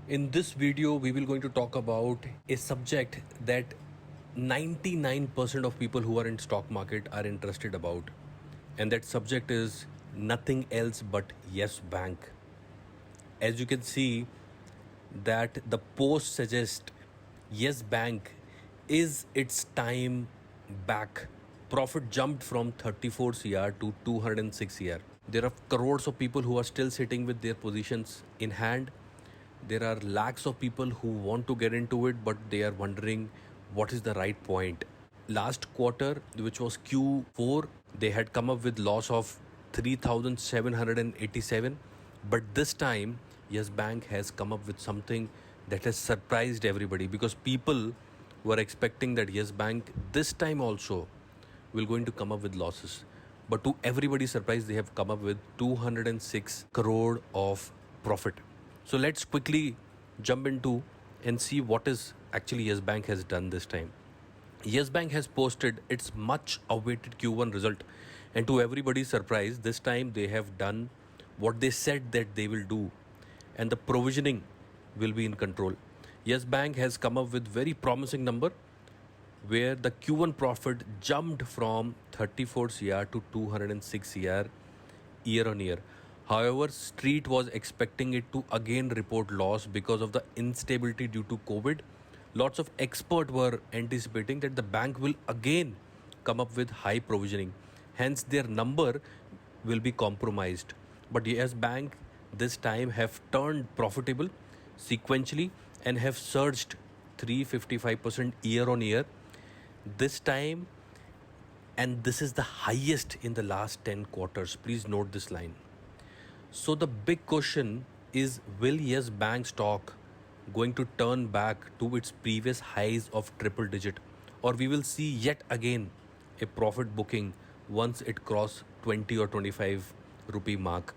In this video, we will going to talk about a subject that 99% of people who are in stock market are interested about. And that subject is nothing else but Yes Bank. As you can see that the post suggests Yes Bank is its time back. Profit jumped from 34 CR to 206 CR. There are crores of people who are still sitting with their positions in hand. There are lakhs of people who want to get into it, but they are wondering what is the right point. Last quarter, which was Q4, they had come up with loss of 3,787. But this time, Yes Bank has come up with something that has surprised everybody, because people were expecting that Yes Bank this time also will going to come up with losses. But to everybody's surprise, they have come up with 206 crore of profit. So let's quickly jump into and see what is actually Yes Bank has done this time. Yes Bank has posted its much awaited Q1 result, and to everybody's surprise, this time they have done what they said that they will do, and the provisioning will be in control. Yes Bank has come up with very promising number, where the Q1 profit jumped from 34 CR to 206 CR year on year. However, Street was expecting it to again report loss because of the instability due to COVID. Lots of experts were anticipating that the bank will again come up with high provisioning. Hence, their number will be compromised. But Yes Bank this time have turned profitable sequentially and have surged 355% year on year this time, and this is the highest in the last 10 quarters. Please note this line. So the big question is, will Yes Bank stock going to turn back to its previous highs of triple digit, or we will see yet again a profit booking once it cross 20 or 25 rupee mark?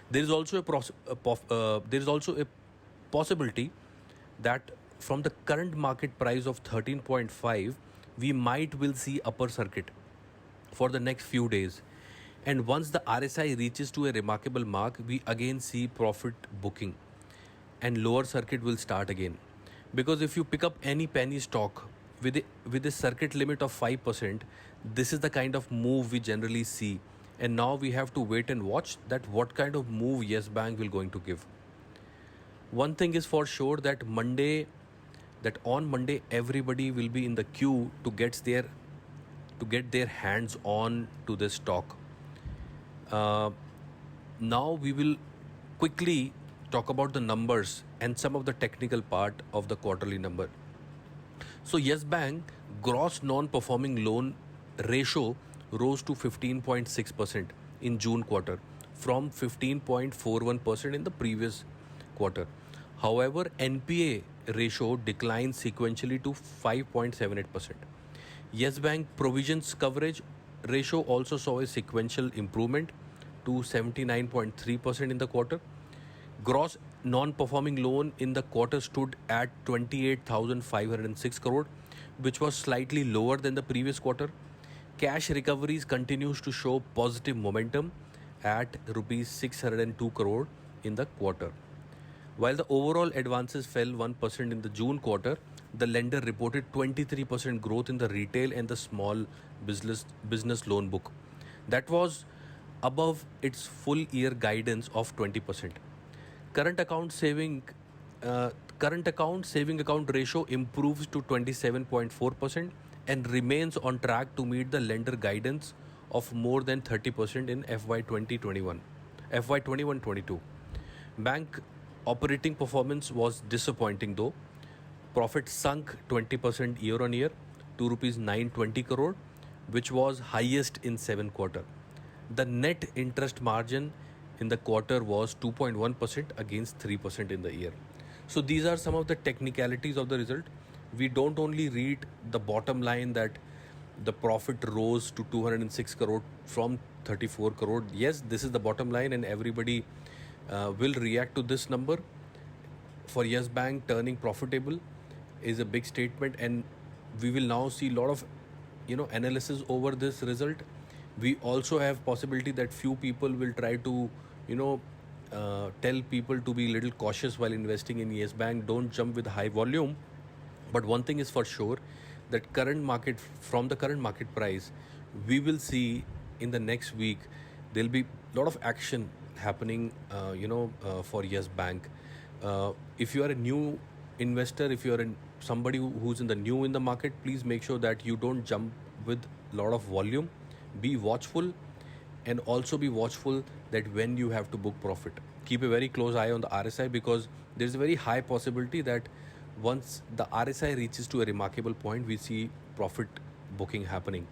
There is also a possibility that from the current market price of 13.5, we might will see upper circuit for the next few days. And once the RSI reaches to a remarkable mark, we again see profit booking and lower circuit will start again. Because if you pick up any penny stock with a circuit limit of 5%, this is the kind of move we generally see. And now we have to wait and watch that what kind of move Yes Bank will going to give. One thing is for sure, that on Monday everybody will be in the queue to get their hands on to this stock. Now we will quickly talk about the numbers and some of the technical part of the quarterly number. So Yes Bank gross non-performing loan ratio rose to 15.6% in June quarter from 15.41% in the previous quarter. However, NPA ratio declined sequentially to 5.78%. Yes Bank provisions coverage ratio also saw a sequential improvement to 79.3% in the quarter. Gross non-performing loan in the quarter stood at 28,506 crore, which was slightly lower than the previous quarter. Cash recoveries continues to show positive momentum at rupees 602 crore in the quarter. While the overall advances fell 1% in the June quarter, the lender reported 23% growth in the retail and the small business loan book. That was above its full year guidance of 20%. Current account saving account ratio improves to 27.4% and remains on track to meet the lender guidance of more than 30% in FY 21-22. Bank operating performance was disappointing though. Profit sunk 20% year on year to rupees 920 crore, which was highest in 7 quarters. The net interest margin in the quarter was 2.1% against 3% in the year. So these are some of the technicalities of the result. We don't only read the bottom line that the profit rose to 206 crore from 34 crore. Yes, this is the bottom line, and everybody will react to this number. For Yes Bank turning profitable is a big statement, and we will now see a lot of analysis over this result. We also have possibility that few people will try to tell people to be a little cautious while investing in Yes Bank. Don't jump with high volume. But one thing is for sure, that from the current market price, we will see in the next week there'll be a lot of action happening. For Yes Bank. If you are a new investor, if you are somebody who's in the new in the market, please make sure that you don't jump with a lot of volume. Be watchful, and also be watchful that when you have to book profit, keep a very close eye on the RSI, because there's a very high possibility that once the RSI reaches to a remarkable point, we see profit booking happening.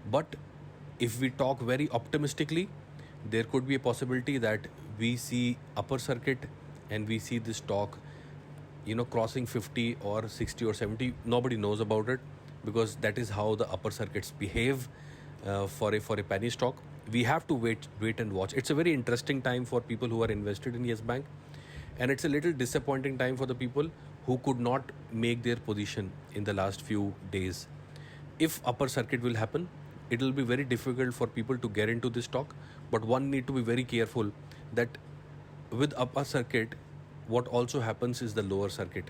But if we talk very optimistically, there could be a possibility that we see upper circuit and we see this stock crossing 50 or 60 or 70. Nobody knows about it, because that is how the upper circuits behave for a penny stock. We have to wait and watch. It's a very interesting time for people who are invested in Yes Bank, and it's a little disappointing time for the people who could not make their position in the last few days. If upper circuit will happen, it will be very difficult for people to get into this stock. But one need to be very careful that with upper circuit, what also happens is the lower circuit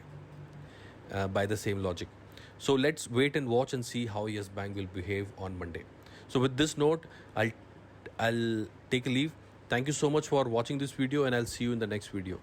by the same logic. So let's wait and watch and see how Yes Bank will behave on Monday. So with this note, I'll take a leave. Thank you so much for watching this video, and I'll see you in the next video.